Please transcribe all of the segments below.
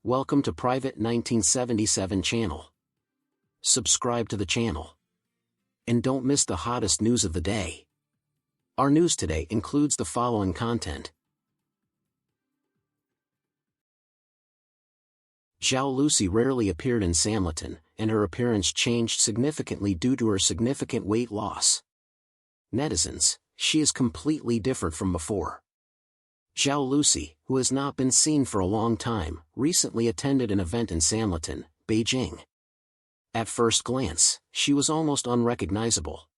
Welcome to Private 1977 channel. Subscribe to the channel. And don't miss the hottest news of the day. Our news today includes the following content. Zhao Lusi rarely appeared in Sanlitun, and her appearance changed significantly due to her significant weight loss. Netizens, she is completely different from before. Zhao Lusi, who has not been seen for a long time, recently attended an event in Sanlitun, Beijing. At first glance, she was almost unrecognizable.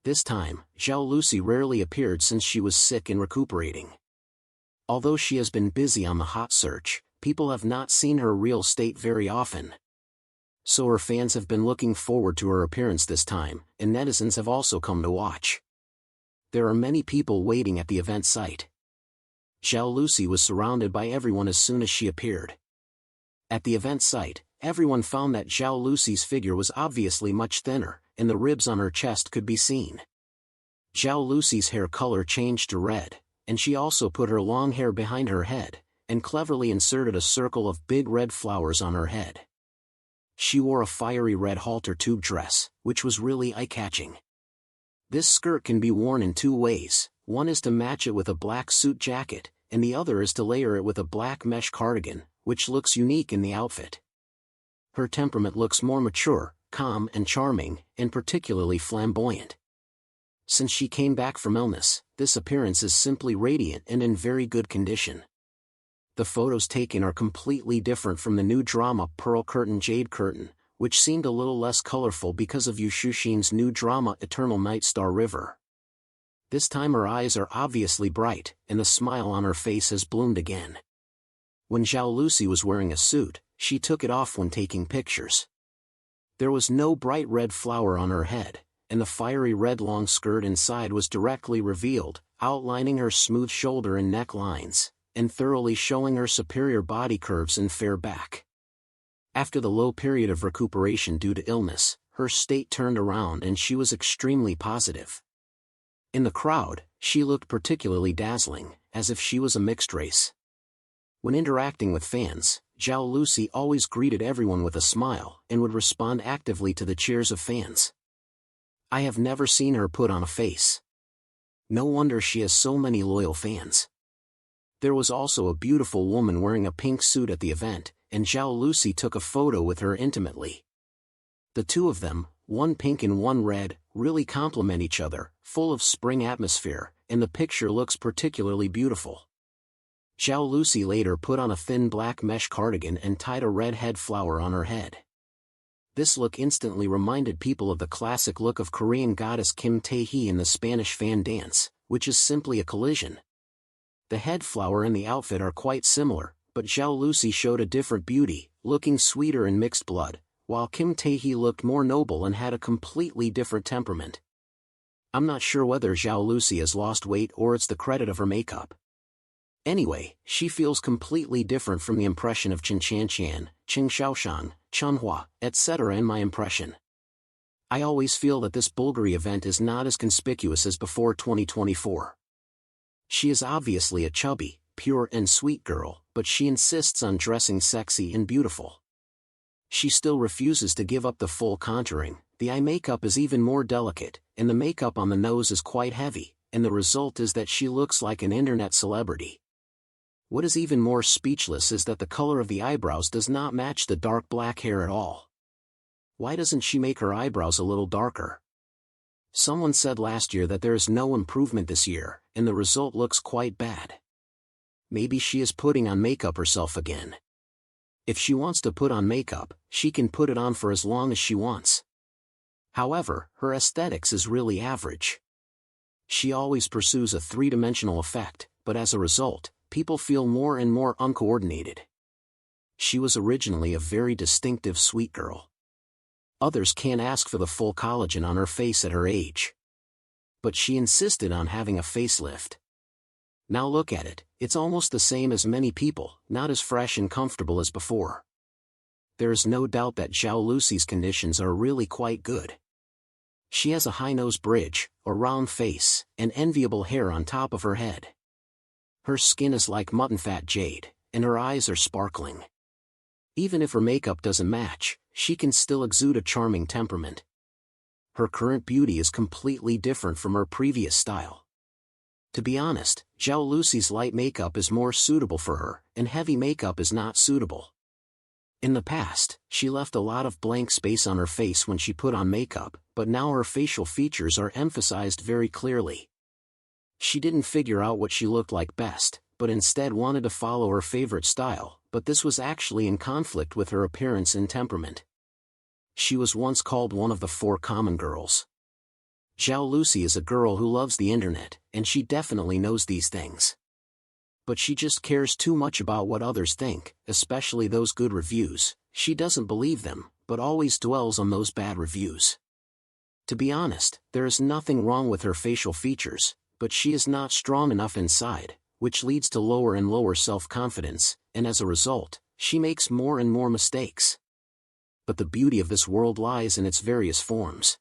This time, Zhao Lusi rarely appeared since she was sick and recuperating. Although she has been busy on the hot search, people have not seen her real state very often. So her fans have been looking forward to her appearance this time, and netizens have also come to watch. There are many people waiting at the event site. Zhao Lusi was surrounded by everyone as soon as she appeared. At the event site, everyone found that Zhao Lusi's figure was obviously much thinner, and the ribs on her chest could be seen. Zhao Lusi's hair color changed to red, and she also put her long hair behind her head, and cleverly inserted a circle of big red flowers on her head. She wore a fiery red halter tube dress, which was really eye-catching. This skirt can be worn in two ways. One is to match it with a black suit jacket, and the other is to layer it with a black mesh cardigan, which looks unique in the outfit. Her temperament looks more mature, calm and charming, and particularly flamboyant. Since she came back from illness, this appearance is simply radiant and in very good condition. The photos taken are completely different from the new drama Pearl Curtain Jade Curtain, which seemed a little less colorful because of Yu Shushin's new drama Eternal Night Star River. This time her eyes are obviously bright, and the smile on her face has bloomed again. When Zhao Lusi was wearing a suit, she took it off when taking pictures. There was no bright red flower on her head, and the fiery red long skirt inside was directly revealed, outlining her smooth shoulder and neck lines, and thoroughly showing her superior body curves and fair back. After the low period of recuperation due to illness, her state turned around and she was extremely positive. In the crowd, she looked particularly dazzling, as if she was a mixed race. When interacting with fans, Zhao Lusi always greeted everyone with a smile and would respond actively to the cheers of fans. I have never seen her put on a face. No wonder she has so many loyal fans. There was also a beautiful woman wearing a pink suit at the event, and Zhao Lusi took a photo with her intimately. The two of them, one pink and one red, really complement each other, full of spring atmosphere, and the picture looks particularly beautiful. Zhao Lusi later put on a thin black mesh cardigan and tied a red head flower on her head. This look instantly reminded people of the classic look of Korean goddess Kim Tae-hee in the Spanish fan dance, which is simply a collision. The head flower and the outfit are quite similar, but Zhao Lusi showed a different beauty, looking sweeter in mixed blood, while Kim Tae-hee looked more noble and had a completely different temperament. I'm not sure whether Zhao Lusi has lost weight or it's the credit of her makeup. Anyway, she feels completely different from the impression of Chen Chanchan, Qing Shaoshang, Chunhua, etc. in my impression. I always feel that this Bulgari event is not as conspicuous as before 2024. She is obviously a chubby, pure and sweet girl, but she insists on dressing sexy and beautiful. She still refuses to give up the full contouring. The eye makeup is even more delicate, and the makeup on the nose is quite heavy, and the result is that she looks like an internet celebrity. What is even more speechless is that the color of the eyebrows does not match the dark black hair at all. Why doesn't she make her eyebrows a little darker? Someone said last year that there is no improvement this year, and the result looks quite bad. Maybe she is putting on makeup herself again. If she wants to put on makeup, she can put it on for as long as she wants. However, her aesthetics is really average. She always pursues a three-dimensional effect, but as a result, people feel more and more uncoordinated. She was originally a very distinctive sweet girl. Others can't ask for the full collagen on her face at her age. But she insisted on having a facelift. Now look at it, it's almost the same as many people, not as fresh and comfortable as before. There is no doubt that Zhao Lusi's conditions are really quite good. She has a high nose bridge, a round face, and enviable hair on top of her head. Her skin is like mutton fat jade, and her eyes are sparkling. Even if her makeup doesn't match, she can still exude a charming temperament. Her current beauty is completely different from her previous style. To be honest, Zhao Lusi's light makeup is more suitable for her, and heavy makeup is not suitable. In the past, she left a lot of blank space on her face when she put on makeup, but now her facial features are emphasized very clearly. She didn't figure out what she looked like best, but instead wanted to follow her favorite style, but this was actually in conflict with her appearance and temperament. She was once called one of the 4 common girls. Zhao Lusi is a girl who loves the internet, and she definitely knows these things. But she just cares too much about what others think, especially those good reviews. She doesn't believe them, but always dwells on those bad reviews. To be honest, there is nothing wrong with her facial features, but she is not strong enough inside, which leads to lower and lower self-confidence, and as a result, she makes more and more mistakes. But the beauty of this world lies in its various forms.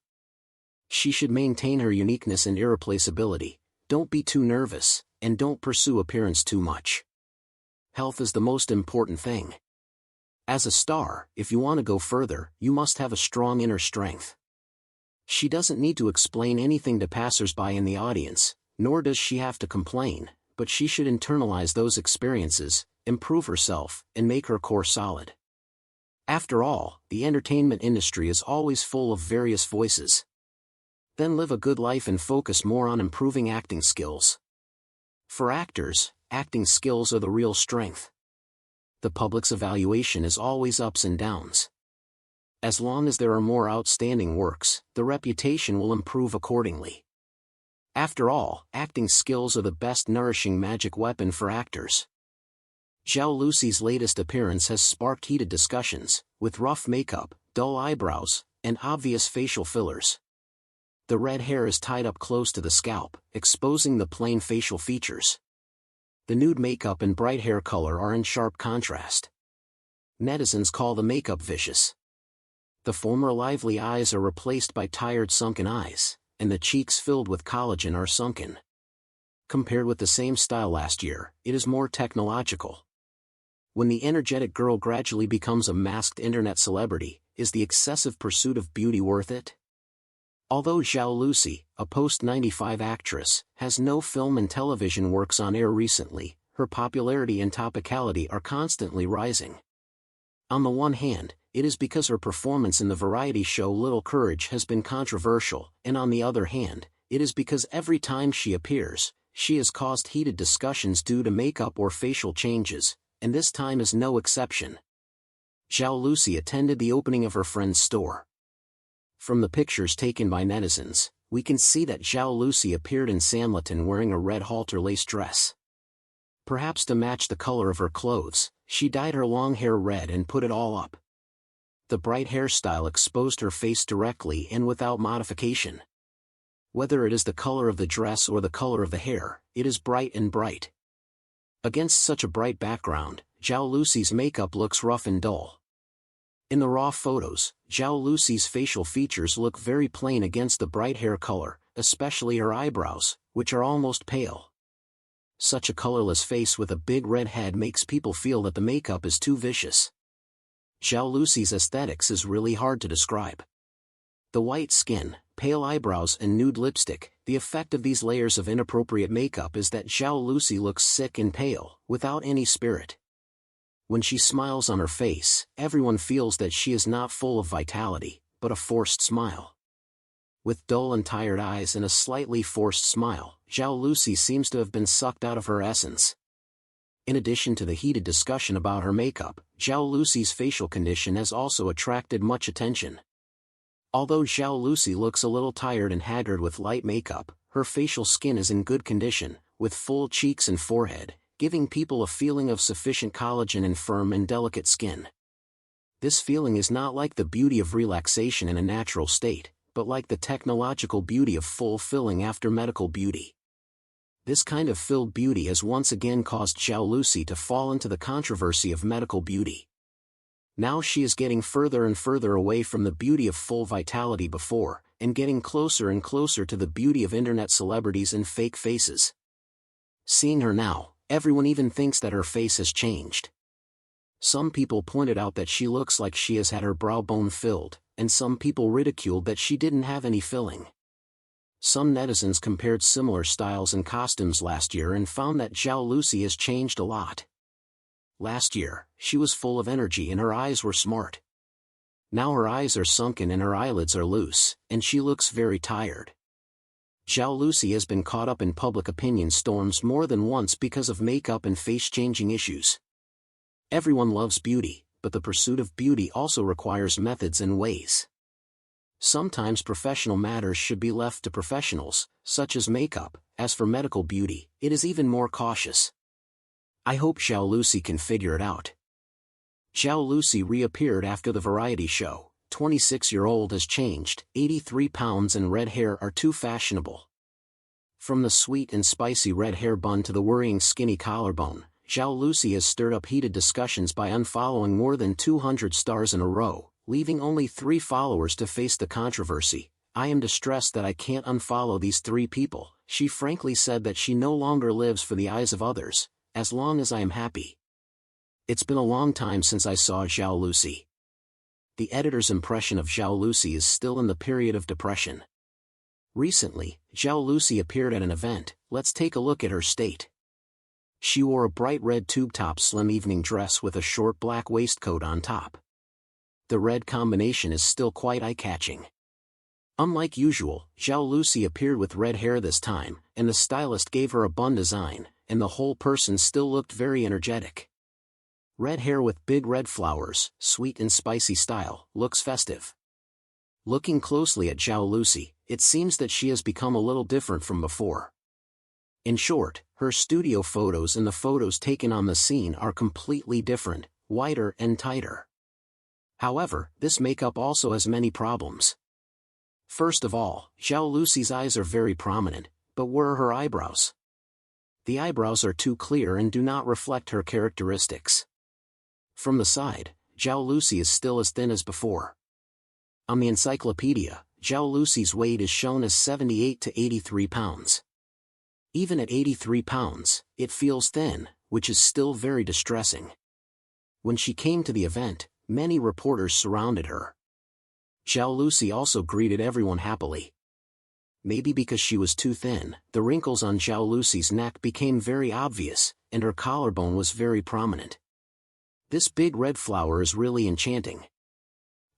She should maintain her uniqueness and irreplaceability, don't be too nervous, and don't pursue appearance too much. Health is the most important thing. As a star, if you want to go further, you must have a strong inner strength. She doesn't need to explain anything to passers-by in the audience, nor does she have to complain, but she should internalize those experiences, improve herself, and make her core solid. After all, the entertainment industry is always full of various voices. Then live a good life and focus more on improving acting skills. For actors, acting skills are the real strength. The public's evaluation is always ups and downs. As long as there are more outstanding works, the reputation will improve accordingly. After all, acting skills are the best nourishing magic weapon for actors. Zhao Lusi's latest appearance has sparked heated discussions, with rough makeup, dull eyebrows, and obvious facial fillers. The red hair is tied up close to the scalp, exposing the plain facial features. The nude makeup and bright hair color are in sharp contrast. Netizens call the makeup vicious. The former lively eyes are replaced by tired sunken eyes, and the cheeks filled with collagen are sunken. Compared with the same style last year, it is more technological. When the energetic girl gradually becomes a masked internet celebrity, is the excessive pursuit of beauty worth it? Although Zhao Lusi, a post-95 actress, has no film and television works on air recently, her popularity and topicality are constantly rising. On the one hand, it is because her performance in the variety show Little Courage has been controversial, and on the other hand, it is because every time she appears, she has caused heated discussions due to makeup or facial changes, and this time is no exception. Zhao Lusi attended the opening of her friend's store. From the pictures taken by netizens, we can see that Zhao Lusi appeared in Sanlitun wearing a red halter lace dress. Perhaps to match the color of her clothes, she dyed her long hair red and put it all up. The bright hairstyle exposed her face directly and without modification. Whether it is the color of the dress or the color of the hair, it is bright and bright. Against such a bright background, Zhao Lusi's makeup looks rough and dull. In the raw photos, Zhao Lusi's facial features look very plain against the bright hair color, especially her eyebrows, which are almost pale. Such a colorless face with a big red head makes people feel that the makeup is too vicious. Zhao Lusi's aesthetics is really hard to describe. The white skin, pale eyebrows and nude lipstick, the effect of these layers of inappropriate makeup is that Zhao Lusi looks sick and pale, without any spirit. When she smiles on her face, everyone feels that she is not full of vitality, but a forced smile. With dull and tired eyes and a slightly forced smile, Zhao Lusi seems to have been sucked out of her essence. In addition to the heated discussion about her makeup, Zhao Lusi's facial condition has also attracted much attention. Although Zhao Lusi looks a little tired and haggard with light makeup, her facial skin is in good condition, with full cheeks and forehead, giving people a feeling of sufficient collagen and firm and delicate skin. This feeling is not like the beauty of relaxation in a natural state, but like the technological beauty of fulfilling after medical beauty. This kind of filled beauty has once again caused Zhao Lusi to fall into the controversy of medical beauty. Now she is getting further and further away from the beauty of full vitality before, and getting closer and closer to the beauty of internet celebrities and fake faces. Seeing her now, everyone even thinks that her face has changed. Some people pointed out that she looks like she has had her brow bone filled, and some people ridiculed that she didn't have any filling. Some netizens compared similar styles and costumes last year and found that Zhao Lusi has changed a lot. Last year, she was full of energy and her eyes were smart. Now her eyes are sunken and her eyelids are loose, and she looks very tired. Zhao Lusi has been caught up in public opinion storms more than once because of makeup and face-changing issues. Everyone loves beauty, but the pursuit of beauty also requires methods and ways. Sometimes professional matters should be left to professionals, such as makeup. As for medical beauty, it is even more cautious. I hope Zhao Lusi can figure it out. Zhao Lusi reappeared after the variety show. 26-year-old has changed, 83 pounds and red hair are too fashionable. From the sweet and spicy red hair bun to the worrying skinny collarbone, Zhao Lusi has stirred up heated discussions by unfollowing more than 200 stars in a row, leaving only 3 followers to face the controversy. I am distressed that I can't unfollow these 3 people. She frankly said that she no longer lives for the eyes of others, as long as I am happy. It's been a long time since I saw Zhao Lusi. The editor's impression of Zhao Lusi is still in the period of depression. Recently, Zhao Lusi appeared at an event. Let's take a look at her state. She wore a bright red tube-top slim evening dress with a short black waistcoat on top. The red combination is still quite eye-catching. Unlike usual, Zhao Lusi appeared with red hair this time, and the stylist gave her a bun design, and the whole person still looked very energetic. Red hair with big red flowers, sweet and spicy style, looks festive. Looking closely at Zhao Lusi, it seems that she has become a little different from before. In short, her studio photos and the photos taken on the scene are completely different, wider and tighter. However, this makeup also has many problems. First of all, Zhao Lusi's eyes are very prominent, but where are her eyebrows? The eyebrows are too clear and do not reflect her characteristics. From the side, Zhao Lusi is still as thin as before. On the encyclopedia, Zhao Lusi's weight is shown as 78 to 83 pounds. Even at 83 pounds, it feels thin, which is still very distressing. When she came to the event, many reporters surrounded her. Zhao Lusi also greeted everyone happily. Maybe because she was too thin, the wrinkles on Zhao Lusi's neck became very obvious, and her collarbone was very prominent. This big red flower is really enchanting.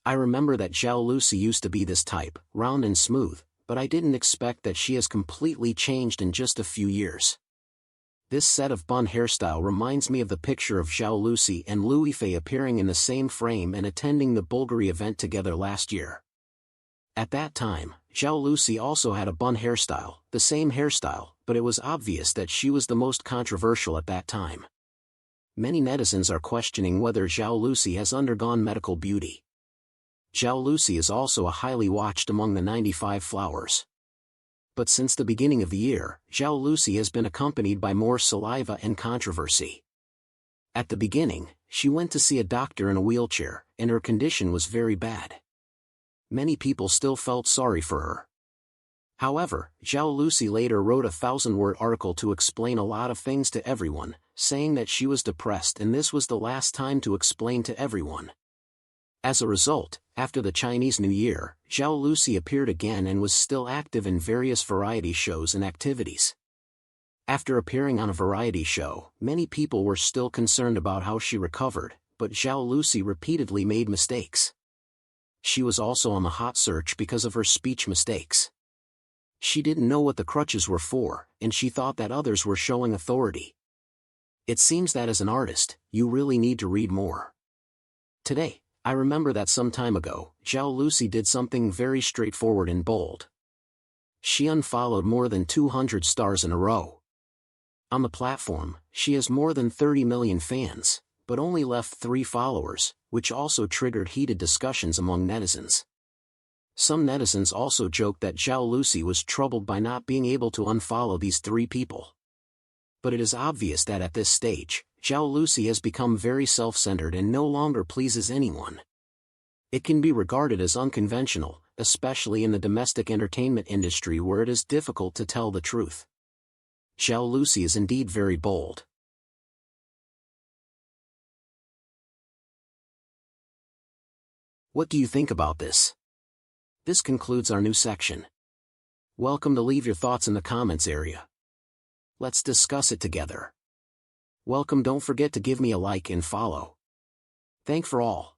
I remember that Zhao Lusi used to be this type, round and smooth, but I didn't expect that she has completely changed in just a few years. This set of bun hairstyle reminds me of the picture of Zhao Lusi and Liu Yifei appearing in the same frame and attending the Bulgari event together last year. At that time, Zhao Lusi also had a bun hairstyle, the same hairstyle, but it was obvious that she was the most controversial at that time. Many netizens are questioning whether Zhao Lusi has undergone medical beauty. Zhao Lusi is also a highly watched among the 95 flowers. But since the beginning of the year, Zhao Lusi has been accompanied by more saliva and controversy. At the beginning, she went to see a doctor in a wheelchair, and her condition was very bad. Many people still felt sorry for her. However, Zhao Lusi later wrote a 1,000-word article to explain a lot of things to everyone, saying that she was depressed and this was the last time to explain to everyone. As a result, after the Chinese New Year, Zhao Lusi appeared again and was still active in various variety shows and activities. After appearing on a variety show, many people were still concerned about how she recovered, but Zhao Lusi repeatedly made mistakes. She was also on the hot search because of her speech mistakes. She didn't know what the crutches were for, and she thought that others were showing authority. It seems that as an artist, you really need to read more. Today, I remember that some time ago, Zhao Lusi did something very straightforward and bold. She unfollowed more than 200 stars in a row. On the platform, she has more than 30 million fans, but only left 3 followers, which also triggered heated discussions among netizens. Some netizens also joked that Zhao Lusi was troubled by not being able to unfollow these 3 people. But it is obvious that at this stage, Zhao Lusi has become very self-centered and no longer pleases anyone. It can be regarded as unconventional, especially in the domestic entertainment industry where it is difficult to tell the truth. Zhao Lusi is indeed very bold. What do you think about this? This concludes our new section. Welcome to leave your thoughts in the comments area. Let's discuss it together. Welcome, don't forget to give me a like and follow. Thank for all.